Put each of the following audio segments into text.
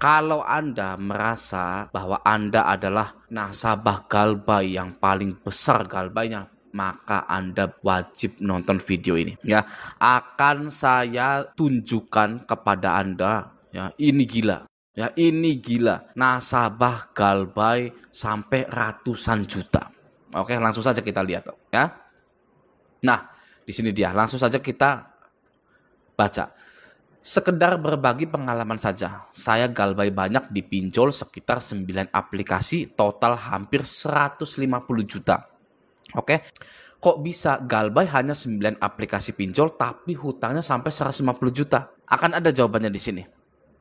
Kalau Anda merasa bahwa Anda adalah nasabah Galbay yang paling besar Galbaynya, maka Anda wajib nonton video ini ya. Akan saya tunjukkan kepada Anda ya, ini gila. Ya, ini gila. Nasabah Galbay sampai ratusan juta. Oke, langsung saja kita lihat ya. Nah, di sini dia. Langsung saja kita baca. Sekedar berbagi pengalaman saja. Saya Galbay banyak dipinjol sekitar 9 aplikasi, total hampir 150 juta. Oke. Kok bisa Galbay hanya 9 aplikasi pinjol tapi hutangnya sampai 150 juta? Akan ada jawabannya di sini.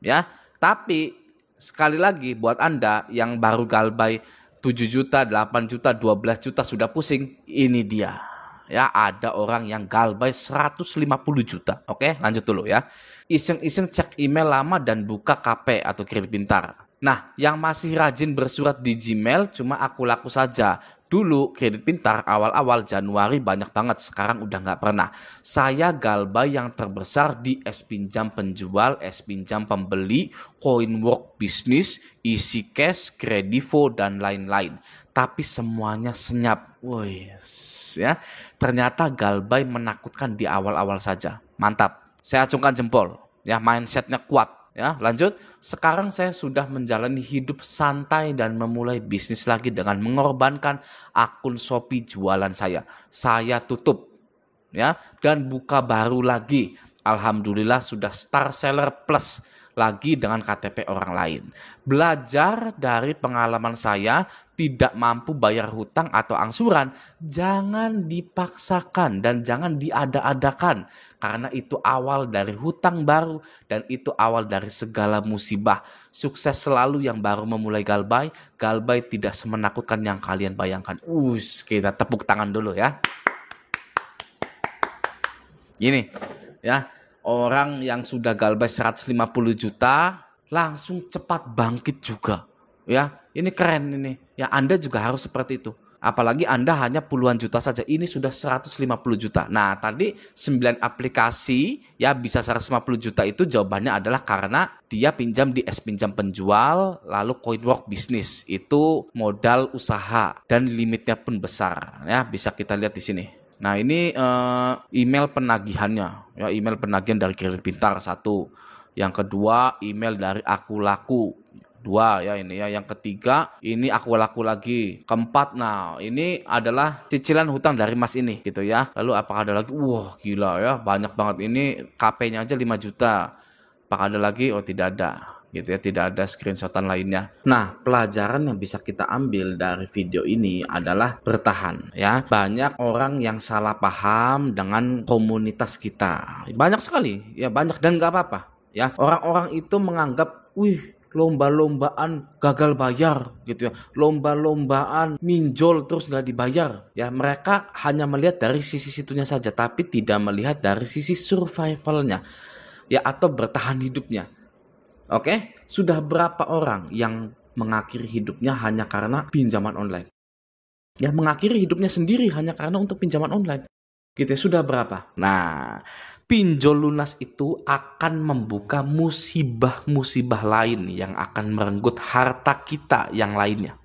Ya. Tapi sekali lagi buat Anda yang baru Galbay 7 juta, 8 juta, 12 juta sudah pusing, ini dia. Ya, ada orang yang Galbay 150 juta. Oke, lanjut dulu ya. Iseng-iseng cek email lama dan buka KP atau kredit pintar. Nah, yang masih rajin bersurat di Gmail cuma aku laku saja. Dulu kredit pintar awal-awal Januari banyak banget, sekarang udah nggak pernah. Saya Galbay yang terbesar di S-Pinjam penjual, S-Pinjam pembeli, Coinwork Business, Easy Cash, Kredivo, dan lain-lain. Tapi semuanya senyap. Woi, ya. Ternyata Galbay menakutkan di awal-awal saja. Mantap. Saya acungkan jempol. Ya, mindsetnya kuat. Ya, lanjut. Sekarang saya sudah menjalani hidup santai dan memulai bisnis lagi dengan mengorbankan akun Shopee jualan saya. Saya tutup. Ya, dan buka baru lagi. Alhamdulillah sudah star seller plus lagi dengan KTP orang lain. Belajar dari pengalaman saya, tidak mampu bayar hutang atau angsuran, jangan dipaksakan dan jangan diada-adakan. Karena itu awal dari hutang baru dan itu awal dari segala musibah. Sukses selalu yang baru memulai Galbay. Galbay tidak semenakutkan yang kalian bayangkan. Kita tepuk tangan dulu ya. Gini ya. Orang yang sudah Galbay 150 juta langsung cepat bangkit juga. Ya, ini keren ini. Ya, Anda juga harus seperti itu. Apalagi Anda hanya puluhan juta saja. Ini sudah 150 juta. Nah, tadi 9 aplikasi ya bisa 150 juta itu jawabannya adalah karena dia pinjam di S-Pinjam penjual, lalu Coinwork Business. Itu modal usaha dan limitnya pun besar. Ya, bisa kita lihat di sini. Nah, ini email penagihannya. Ya, email penagihan dari kredit pintar 1. Yang kedua, email dari Aku Laku 2 ya ini ya. Yang ketiga, ini Aku Laku lagi. Keempat, nah ini adalah cicilan hutang dari Mas ini gitu ya. Lalu apakah ada lagi? Wah, gila ya, banyak banget. Ini KP-nya aja 5 juta. Apakah ada lagi? Oh, tidak ada. Gitu ya, tidak ada screenshotan lainnya. Nah, pelajaran yang bisa kita ambil dari video ini adalah bertahan ya. Banyak orang yang salah paham dengan komunitas kita. Banyak sekali ya, banyak, dan nggak apa-apa ya. Orang-orang itu menganggap, lomba-lombaan gagal bayar gitu ya, lomba-lombaan minjol terus nggak dibayar ya. Mereka hanya melihat dari sisi situnya saja, tapi tidak melihat dari sisi survivalnya ya, atau bertahan hidupnya. Oke, sudah berapa orang yang mengakhiri hidupnya hanya karena pinjaman online? Ya, mengakhiri hidupnya sendiri hanya karena untuk pinjaman online. Gitu ya, sudah berapa? Nah, pinjol lunas itu akan membuka musibah-musibah lain yang akan merenggut harta kita yang lainnya.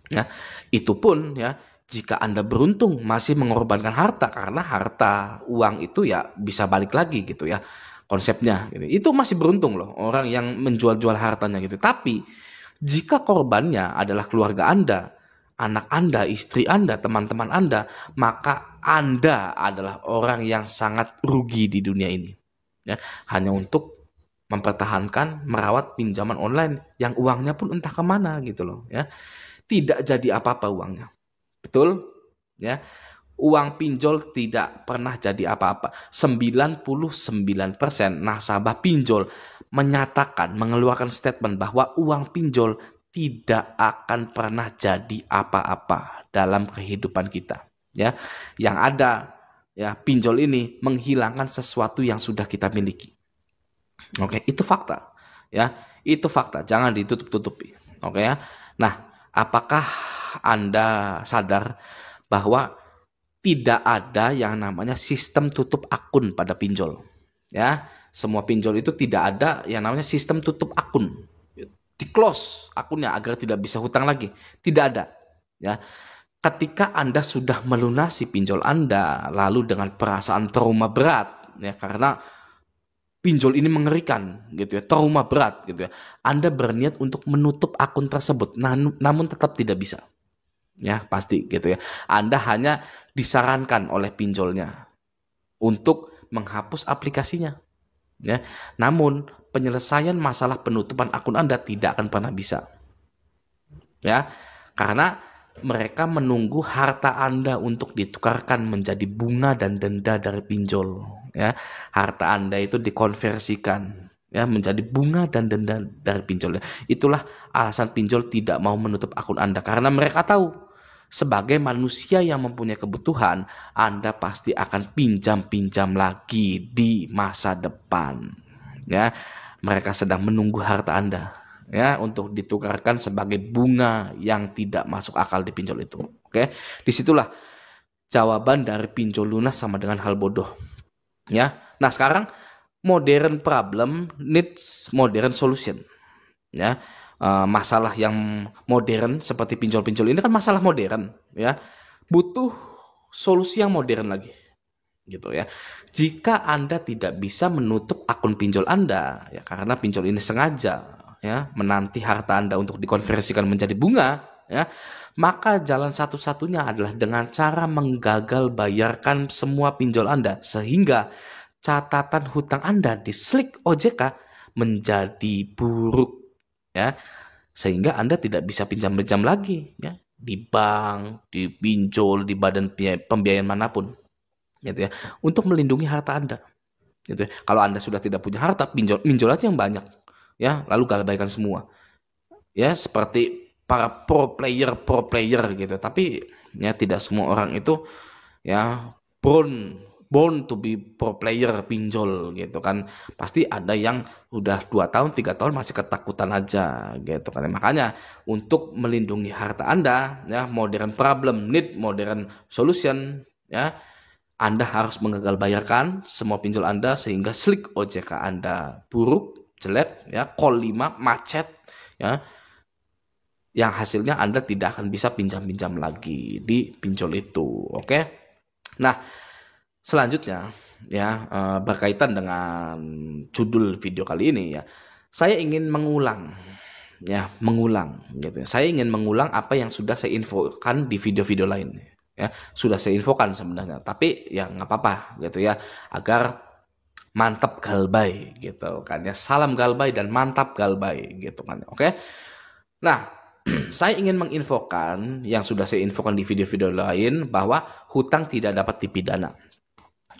Ya, itu pun ya jika Anda beruntung masih mengorbankan harta, karena harta uang itu ya bisa balik lagi gitu ya. Konsepnya gitu. Itu masih beruntung loh orang yang menjual-jual hartanya gitu. Tapi jika korbannya adalah keluarga Anda, anak Anda, istri Anda, teman-teman Anda, maka Anda adalah orang yang sangat rugi di dunia ini. Ya, hanya untuk mempertahankan merawat pinjaman online yang uangnya pun entah kemana gitu loh ya. Tidak jadi apa-apa uangnya. Betul? Ya. Uang pinjol tidak pernah jadi apa-apa. 99% nasabah pinjol menyatakan, mengeluarkan statement bahwa uang pinjol tidak akan pernah jadi apa-apa dalam kehidupan kita. Ya, yang ada ya pinjol ini menghilangkan sesuatu yang sudah kita miliki. Oke, itu fakta. Ya, itu fakta. Jangan ditutup-tutupi. Oke ya. Nah, apakah Anda sadar bahwa tidak ada yang namanya sistem tutup akun pada pinjol. Ya, semua pinjol itu tidak ada yang namanya sistem tutup akun. di-close akunnya agar tidak bisa hutang lagi. Tidak ada. Ya. Ketika Anda sudah melunasi pinjol Anda, lalu dengan perasaan trauma berat, ya, karena pinjol ini mengerikan, gitu ya, trauma berat, gitu ya, Anda berniat untuk menutup akun tersebut, namun tetap tidak bisa, ya pasti, gitu ya. Anda hanya disarankan oleh pinjolnya untuk menghapus aplikasinya, ya. Namun penyelesaian masalah penutupan akun Anda tidak akan pernah bisa, ya, karena mereka menunggu harta Anda untuk ditukarkan menjadi bunga dan denda dari pinjol, ya. Harta Anda itu dikonversikan, ya, menjadi bunga dan denda dari pinjol. Itulah alasan pinjol tidak mau menutup akun Anda, karena mereka tahu sebagai manusia yang mempunyai kebutuhan, Anda pasti akan pinjam-pinjam lagi di masa depan, ya. Mereka sedang menunggu harta Anda, ya, untuk ditukarkan sebagai bunga yang tidak masuk akal di pinjol itu. Oke, disitulah jawaban dari pinjol lunas sama dengan hal bodoh, ya. Nah, sekarang modern problem needs modern solution, ya. Masalah yang modern seperti pinjol-pinjol ini kan masalah modern, ya, butuh solusi yang modern lagi, gitu ya. Jika Anda tidak bisa menutup akun pinjol Anda, ya, karena pinjol ini sengaja, ya, menanti harta Anda untuk dikonversikan menjadi bunga, ya, maka jalan satu-satunya adalah dengan cara menggagal bayarkan semua pinjol Anda, sehingga catatan hutang Anda di slik OJK menjadi buruk, ya, sehingga Anda tidak bisa pinjam-pinjam lagi, ya, di bank, di pinjol, di badan pembiayaan manapun, gitu ya, untuk melindungi harta Anda, gitu ya. Kalau Anda sudah tidak punya harta, pinjol aja yang banyak, ya, lalu galbaikan semua, ya, seperti para pro player gitu. Tapi ya tidak semua orang itu, ya, born to be pro player pinjol, gitu kan. Pasti ada yang udah 2 tahun 3 tahun masih ketakutan aja, gitu kan. Makanya untuk melindungi harta Anda, ya, modern problem need modern solution, ya, Anda harus menggagal bayarkan semua pinjol Anda sehingga slik OJK Anda buruk, jelek, ya, call 5 macet, ya, yang hasilnya Anda tidak akan bisa pinjam-pinjam lagi di pinjol itu. Oke. Nah, selanjutnya, ya, berkaitan dengan judul video kali ini, ya, saya ingin mengulang, ya, gitu. Saya ingin mengulang apa yang sudah saya infokan di video-video lain, ya. Sudah saya infokan sebenarnya, tapi ya nggak apa-apa, gitu ya, agar mantap galbay, gitu kan, ya. Salam galbay dan mantap galbay, gitu kan. Oke. Nah, saya ingin menginfokan yang sudah saya infokan di video-video lain, bahwa hutang tidak dapat dipidana.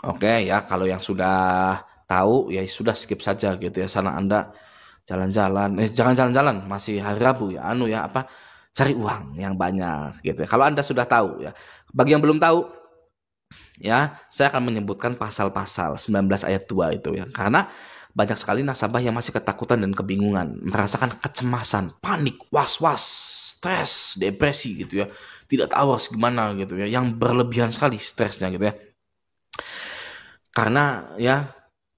Oke, ya, kalau yang sudah tahu ya sudah skip saja, gitu ya. Sana Anda jalan-jalan, jangan jalan-jalan, masih hari Rabu, ya, cari uang yang banyak, gitu ya. Kalau Anda sudah tahu, ya. Bagi yang belum tahu, ya, saya akan menyebutkan pasal-pasal 19 ayat 2 itu, ya. Karena banyak sekali nasabah yang masih ketakutan dan kebingungan, merasakan kecemasan, panik, was-was, stres, depresi, gitu ya. Tidak tahu harus gimana, gitu ya. Yang berlebihan sekali stresnya, gitu ya. Karena ya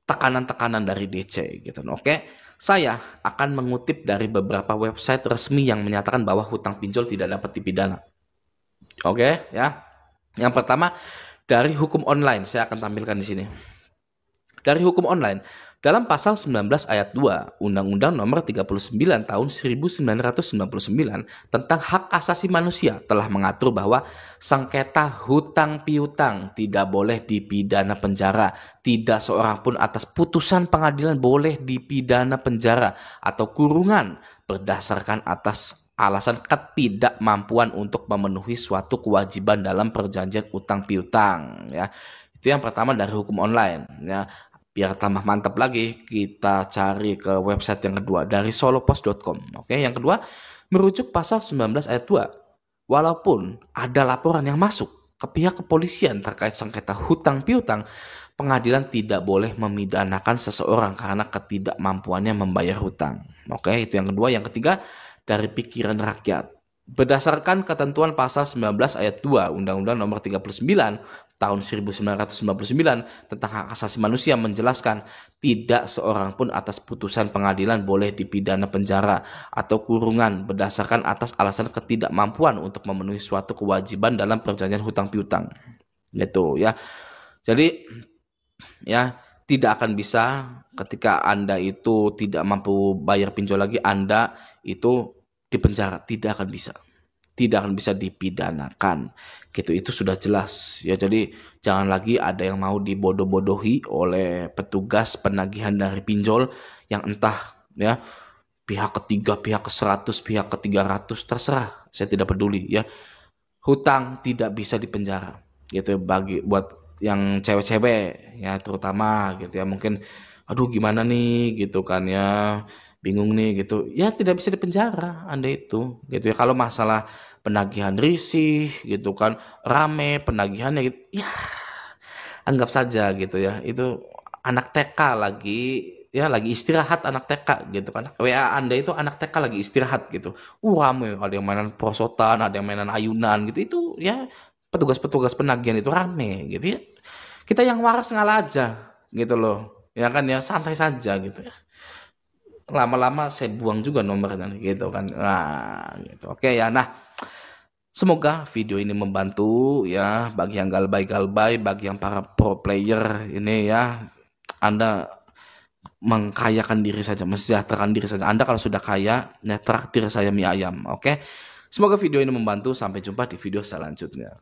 tekanan-tekanan dari DC, gitu. Oke, saya akan mengutip dari beberapa website resmi yang menyatakan bahwa hutang pinjol tidak dapat dipidana. Oke, ya. Yang pertama dari hukum online, saya akan tampilkan di sini. Dari hukum online, dalam pasal 19 ayat 2 Undang-Undang Nomor 39 tahun 1999 tentang hak asasi manusia telah mengatur bahwa sengketa hutang piutang tidak boleh dipidana penjara. Tidak seorang pun atas putusan pengadilan boleh dipidana penjara atau kurungan berdasarkan atas alasan ketidakmampuan untuk memenuhi suatu kewajiban dalam perjanjian utang piutang, ya. Itu yang pertama dari hukum online, ya. Biar tambah mantap lagi, kita cari ke website yang kedua dari solopost.com. Oke, yang kedua merujuk pasal 19 ayat 2. Walaupun ada laporan yang masuk ke pihak kepolisian terkait sengketa hutang piutang, pengadilan tidak boleh memidanakan seseorang karena ketidakmampuannya membayar hutang. Oke, itu yang kedua. Yang ketiga dari pikiran rakyat. Berdasarkan ketentuan pasal 19 ayat 2 Undang-Undang Nomor 39 tahun 1999 tentang hak asasi manusia menjelaskan tidak seorang pun atas putusan pengadilan boleh dipidana penjara atau kurungan berdasarkan atas alasan ketidakmampuan untuk memenuhi suatu kewajiban dalam perjanjian hutang piutang. Gitu ya. Jadi ya tidak akan bisa ketika Anda itu tidak mampu bayar pinjol lagi, Anda itu dipenjara, tidak akan bisa, tidak akan bisa dipidanakan gitu. Itu sudah jelas ya. Jadi jangan lagi ada yang mau dibodoh-bodohi oleh petugas penagihan dari pinjol yang entah ya pihak ketiga, pihak ke-100, pihak ke-300, terserah, saya tidak peduli ya. Hutang tidak bisa dipenjara gitu bagi buat yang cewek-cewek ya terutama gitu ya, mungkin aduh gimana nih gitu kan ya, bingung nih gitu ya, tidak bisa dipenjara Anda itu gitu ya. Kalau masalah penagihan risih gitu kan, rame penagihannya gitu ya, anggap saja gitu ya, itu anak TK lagi ya, lagi istirahat anak TK gitu kan. WA Anda itu anak TK lagi istirahat gitu. Rame, ada yang mainan prosotan, ada yang mainan ayunan gitu. Itu ya petugas-petugas penagihan itu rame gitu ya. Kita yang waras ngalah aja gitu loh. Ya kan ya, santai saja gitu ya. Lama-lama saya buang juga nomornya gitu kan. Nah, gitu. Oke ya. Nah, semoga video ini membantu ya bagi yang galbay-galbay, bagi yang para pro player ini ya. Anda mengkayakan diri saja, mensejahterakan diri saja. Anda kalau sudah kaya, ya traktir saya mie ayam, oke? Semoga video ini membantu. Sampai jumpa di video selanjutnya.